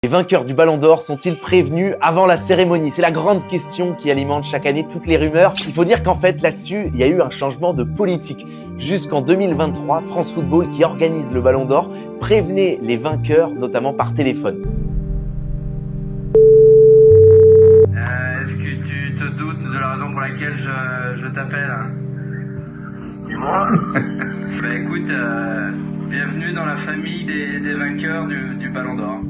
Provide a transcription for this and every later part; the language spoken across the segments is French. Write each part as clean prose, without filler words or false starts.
Les vainqueurs du Ballon d'Or sont-ils prévenus avant la cérémonie? C'est la grande question qui alimente chaque année toutes les rumeurs. Il faut dire qu'en fait, là-dessus, il y a eu un changement de politique. Jusqu'en 2023, France Football, qui organise le Ballon d'Or, prévenait les vainqueurs, notamment par téléphone. Est-ce que tu te doutes de la raison pour laquelle je t'appelle? Dis-moi. Bah écoute, bienvenue dans la famille des vainqueurs du Ballon d'Or.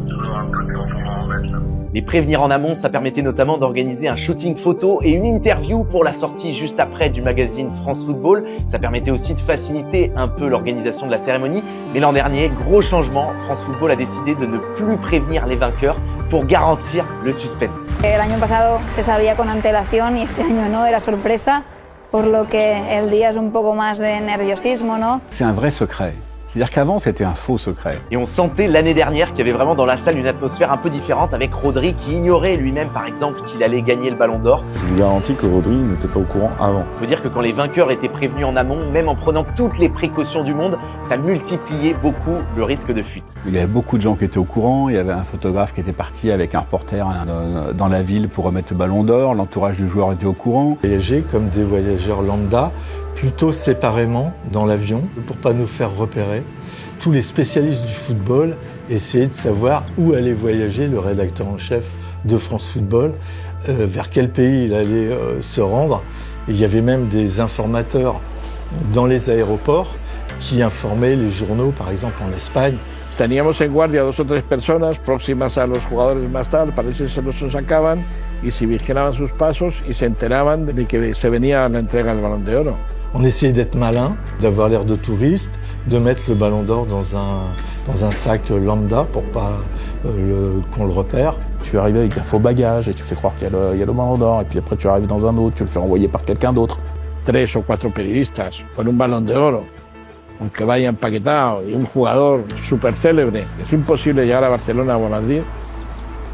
Toujours un peu pour m'en remettre là. Les prévenir en amont, ça permettait notamment d'organiser un shooting photo et une interview pour la sortie juste après du magazine France Football. Ça permettait aussi de faciliter un peu l'organisation de la cérémonie. Mais l'an dernier, gros changement, France Football a décidé de ne plus prévenir les vainqueurs pour garantir le suspense. El año pasado se sabía con antelación y este año no, era sorpresa, por lo que el día es un poco más de nerviosismo, ¿no? C'est un vrai secret. C'est-à-dire qu'avant, c'était un faux secret. Et on sentait l'année dernière qu'il y avait vraiment dans la salle une atmosphère un peu différente avec Rodri qui ignorait lui-même par exemple qu'il allait gagner le Ballon d'Or. Je vous garantis que Rodri n'était pas au courant avant. Il faut dire que quand les vainqueurs étaient prévenus en amont, même en prenant toutes les précautions du monde, ça multipliait beaucoup le risque de fuite. Il y avait beaucoup de gens qui étaient au courant, il y avait un photographe qui était parti avec un reporter dans la ville pour remettre le Ballon d'Or, l'entourage du joueur était au courant. Voyager comme des voyageurs lambda, plutôt séparément dans l'avion, pour pas nous faire repérer. Tous les spécialistes du football essayaient de savoir où allait voyager le rédacteur en chef de France Football, vers quel pays il allait se rendre. Et il y avait même des informateurs dans les aéroports qui informaient les journaux, par exemple en Espagne. Teníamos en guardia 2 o 3 personas próximas a los jugadores más tal, para ver si se los sacaban y si vigilaban sus pasos y se enteraban de que se venía la entrega del Balón de Oro. On essayait d'être malin, d'avoir l'air de touriste, de mettre le Ballon d'Or dans un sac lambda pour pas qu'on le repère. Tu es arrivé avec un faux bagage et tu fais croire qu'il y a le Ballon d'Or et puis après tu arrives dans un autre, tu le fais envoyer par quelqu'un d'autre. 3 o 4 periodistas con un Balón de Oro, aunque vaya empaquetado, y un jugador súper célebre. Es imposible llegar a Barcelona o a Madrid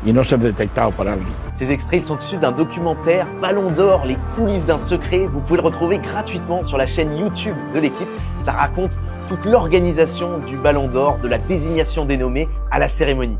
y no ser detectado por alguien. Ces extraits ils sont issus d'un documentaire Ballon d'Or, les coulisses d'un secret. Vous pouvez le retrouver gratuitement sur la chaîne YouTube de l'équipe. Ça raconte toute l'organisation du Ballon d'Or, de la désignation des nommés à la cérémonie.